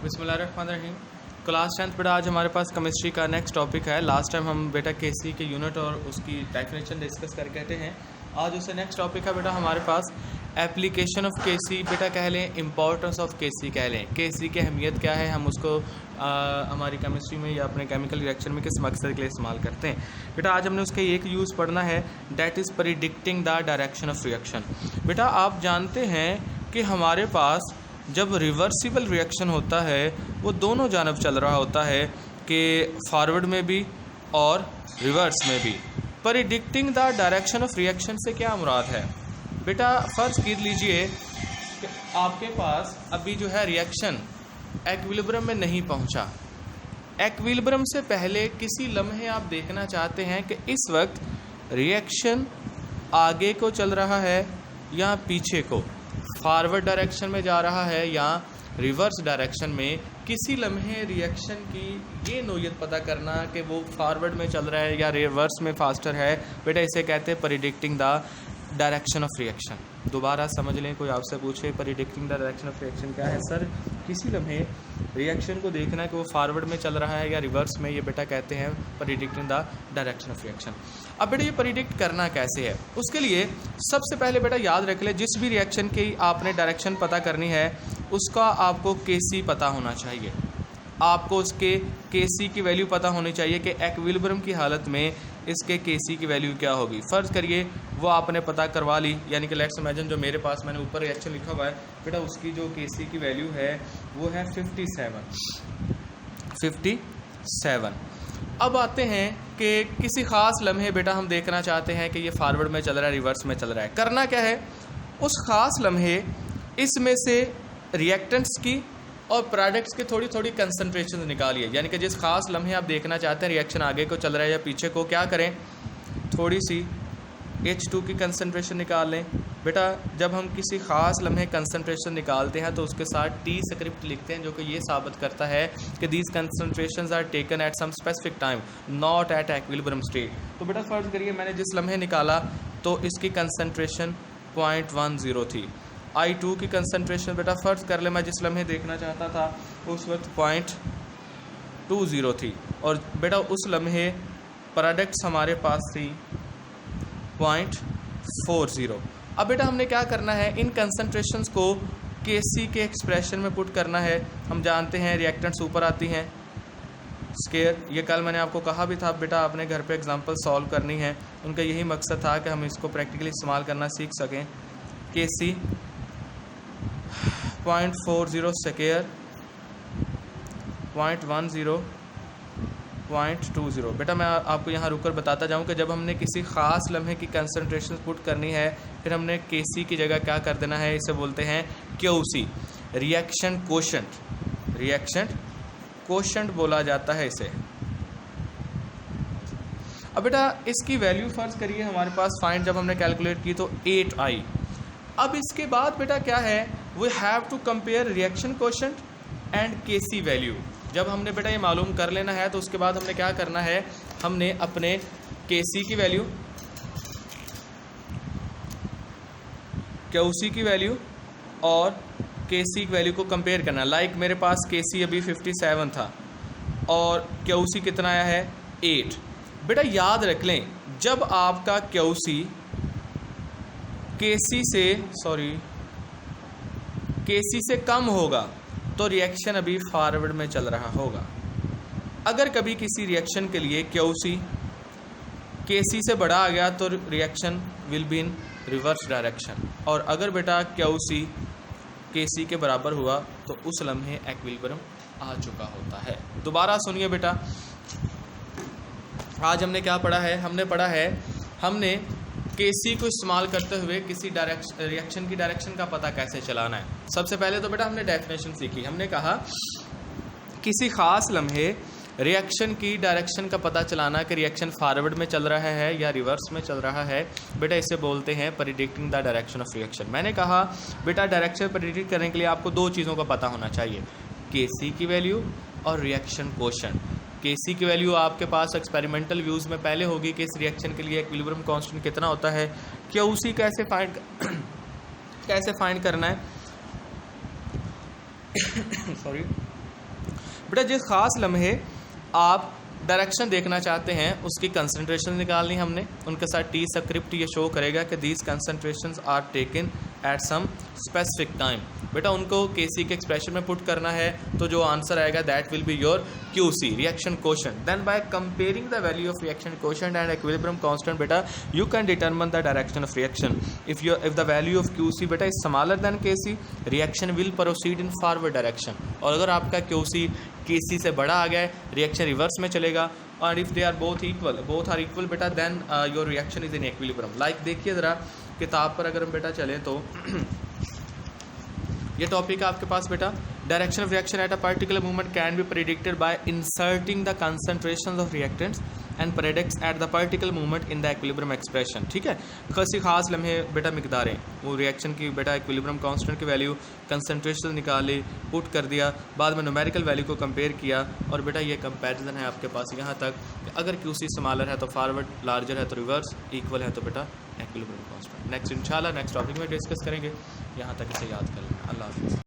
बिस्मिल्लाहिर्रहमानिर्रहीम। क्लास 10 बेटा आज हमारे पास केमिस्ट्री का नेक्स्ट टॉपिक है। लास्ट टाइम हम बेटा केसी के यूनिट और उसकी डेफिनेशन डिस्कस करके हटे हैं। आज उससे नेक्स्ट टॉपिक है बेटा हमारे पास एप्लीकेशन ऑफ केसी, बेटा कह लें इंपॉर्टेंस ऑफ केसी कह लें। केसी की अहमियत क्या है, हम उसको हमारी केमिस्ट्री में या अपने केमिकल रिएक्शन में किस मकसद के लिए इस्तेमाल करते हैं। बेटा आज हमने उसका एक यूज़ पढ़ना है, that is predicting the direction of reaction. बेटा आप जानते हैं कि हमारे पास जब रिवर्सिबल रिएक्शन होता है वो दोनों जानब चल रहा होता है कि फॉरवर्ड में भी और रिवर्स में भी। Predicting the direction of reaction से क्या मुराद है बेटा, फ़र्ज़ कर लीजिए कि आपके पास अभी जो है रिएक्शन एक्विलिब्रियम में नहीं पहुंचा। एक्विलिब्रियम से पहले किसी लम्हे आप देखना चाहते हैं कि इस वक्त रिएक्शन आगे को चल रहा है या पीछे को, फॉरवर्ड डायरेक्शन में जा रहा है या रिवर्स डायरेक्शन में। किसी लम्हे रिएक्शन की ये नोयत पता करना कि वो फॉरवर्ड में चल रहा है या रिवर्स में फास्टर है, बेटा इसे कहते हैं predicting the direction of reaction. दोबारा समझ लें, कोई आपसे पूछे predicting the direction of reaction क्या है, सर किसी लम्हे रिएक्शन को देखना कि वो फॉरवर्ड में चल रहा है या रिवर्स में, ये बेटा कहते हैं predicting the direction of reaction. अब बेटा ये प्रिडिक्ट करना कैसे है, उसके लिए सबसे पहले बेटा याद रख ले, जिस भी रिएक्शन की आपने डायरेक्शन पता करनी है उसका आपको केसी पता होना चाहिए। आपको उसके केसी की वैल्यू पता होनी चाहिए कि एक्विलिब्रियम की हालत में इसके केसी की वैल्यू क्या होगी। फ़र्ज़ करिए वो आपने पता करवा ली, यानी कि लेट्स इमेजिन जो मेरे पास मैंने ऊपर रिएक्शन लिखा हुआ है बेटा, उसकी जो केसी की वैल्यू है वो है 57। अब आते हैं कि किसी ख़ास लम्हे बेटा हम देखना चाहते हैं कि ये फॉरवर्ड में चल रहा है रिवर्स में चल रहा है। करना क्या है, उस ख़ास लम्हे इसमें से रिएक्टेंट्स की और प्रोडक्ट्स की थोड़ी थोड़ी कंसंट्रेशन निकालिए। यानी कि जिस खास लम्हे आप देखना चाहते हैं रिएक्शन आगे को चल रहा है या पीछे को, क्या करें, थोड़ी सी H2 की कंसंट्रेशन निकाल लें। बेटा जब हम किसी ख़ास लम्हे कंसंट्रेशन निकालते हैं तो उसके साथ T स्क्रिप्ट लिखते हैं, जो कि ये साबित करता है कि these concentrations are taken at some specific time not at equilibrium state. तो बेटा फ़र्ज़ करिए मैंने जिस लम्हे निकाला तो इसकी कंसंट्रेशन 0.10 थी। I2 की कंसंट्रेशन बेटा फ़र्ज़ कर ले मैं जिस लम्हे देखना चाहता था उस वक्त 0.20 थी, और बेटा उस लम्हे प्रोडक्ट्स हमारे पास थी 0.40। अब बेटा हमने क्या करना है, इन कंसंट्रेशंस को केसी के एक्सप्रेशन में पुट करना है। हम जानते हैं रिएक्टेंट्स ऊपर आती हैं स्केयर, ये कल मैंने आपको कहा भी था बेटा आपने घर पे एग्जांपल सॉल्व करनी है। उनका यही मकसद था कि हम इसको प्रैक्टिकली इस्तेमाल करना सीख सकें। केसी 0.40 स्क्वायर 0.10 0.20। बेटा मैं आपको यहाँ रुककर बताता जाऊँ कि जब हमने किसी ख़ास लम्हे की कंसंट्रेशन पुट करनी है फिर हमने केसी की जगह क्या कर देना है, इसे बोलते हैं QC, reaction quotient. Reaction quotient बोला जाता है इसे। अब बेटा इसकी वैल्यू फ़र्ज़ करिए हमारे पास फाइंड जब हमने कैलकुलेट की तो 8 आई। अब इसके बाद बेटा क्या है, we have to compare reaction quotient and KC value. जब हमने बेटा ये मालूम कर लेना है तो उसके बाद हमने क्या करना है, हमने अपने केसी की वैल्यू, क्यूसी की वैल्यू और केसी की वैल्यू को कंपेयर करना। लाइक मेरे पास केसी अभी 57 था और क्यूसी कितना आया है 8। बेटा याद रख लें जब आपका क्यूसी केसी से कम होगा तो रिएक्शन अभी फॉरवर्ड में चल रहा होगा। अगर कभी किसी रिएक्शन के लिए क्यूसी केसी से बड़ा आ गया तो reaction will be in reverse direction, और अगर बेटा क्यूसी केसी के बराबर हुआ तो उस लम्हे एक्विलिब्रियम आ चुका होता है। दोबारा सुनिए बेटा, आज हमने क्या पढ़ा है, हमने केसी को इस्तेमाल करते हुए किसी रिएक्शन की डायरेक्शन का पता कैसे चलाना है। सबसे पहले तो बेटा हमने डेफिनेशन सीखी। हमने कहा किसी ख़ास लम्हे रिएक्शन की डायरेक्शन का पता चलाना कि रिएक्शन फॉरवर्ड में चल रहा है या रिवर्स में चल रहा है, बेटा इसे बोलते हैं predicting the direction of reaction. मैंने कहा बेटा डायरेक्शन प्रिडिक्ट करने के लिए आपको दो चीज़ों का पता होना चाहिए, केसी की वैल्यू और रिएक्शन कोशेंट। केसी की वैल्यू आपके पास एक्सपेरिमेंटल व्यूज़ में पहले होगी कि इस रिएक्शन के लिए इक्विलिब्रियम कांस्टेंट कितना होता है। क्यूसी कैसे फाइंड करना है सॉरी बेटा जिस ख़ास लम्हे आप डायरेक्शन देखना चाहते हैं उसकी कंसंट्रेशन निकालनी हमने, उनके साथ टी स्क्रिप्ट ये शो करेगा कि these concentrations are taken at some specific time. बेटा उनको केसी के एक्सप्रेशन में पुट करना है, तो जो आंसर आएगा that will be your QC, reaction quotient. Then by comparing the value of reaction quotient and equilibrium constant बेटा you can determine the direction of reaction. If the value of QC बेटा is smaller than KC, reaction will proceed in forward direction. और अगर आपका QC केसी से बड़ा आ गया है, reaction reverse में चलेगा। और if they are both are equal बेटा then your reaction is in equilibrium. Like देखिए ज़रा किताब पर अगर हम बेटा चलें तो ये टॉपिक है आपके पास बेटा, direction of reaction at a particular movement can be predicted bye inserting the concentrations of reactants and predicts at the particular movement in the equilibrium expression. ठीक है, किसी खास लम्हे बेटा मिकदारें, वो रिएक्शन की बेटा इक्विलिब्रियम कांस्टेंट की वैल्यू कंसंट्रेशन निकाली, पुट कर दिया, बाद में न्यूमेरिकल वैल्यू को कंपेयर किया, और बेटा ये कंपैरिजन है आपके पास यहाँ तक कि अगर क्यूसी स्मॉलर है तो फॉरवर्ड, लार्जर है तो रिवर्स, इक्वल है तो बेटा इक्विलिब्रियम कांस्टेंट। नेक्स्ट इंशाल्लाह नेक्स्ट टॉपिक में डिस्कस करेंगे, यहाँ तक इसे याद कर लें। अल्लाह हाफ़िज़।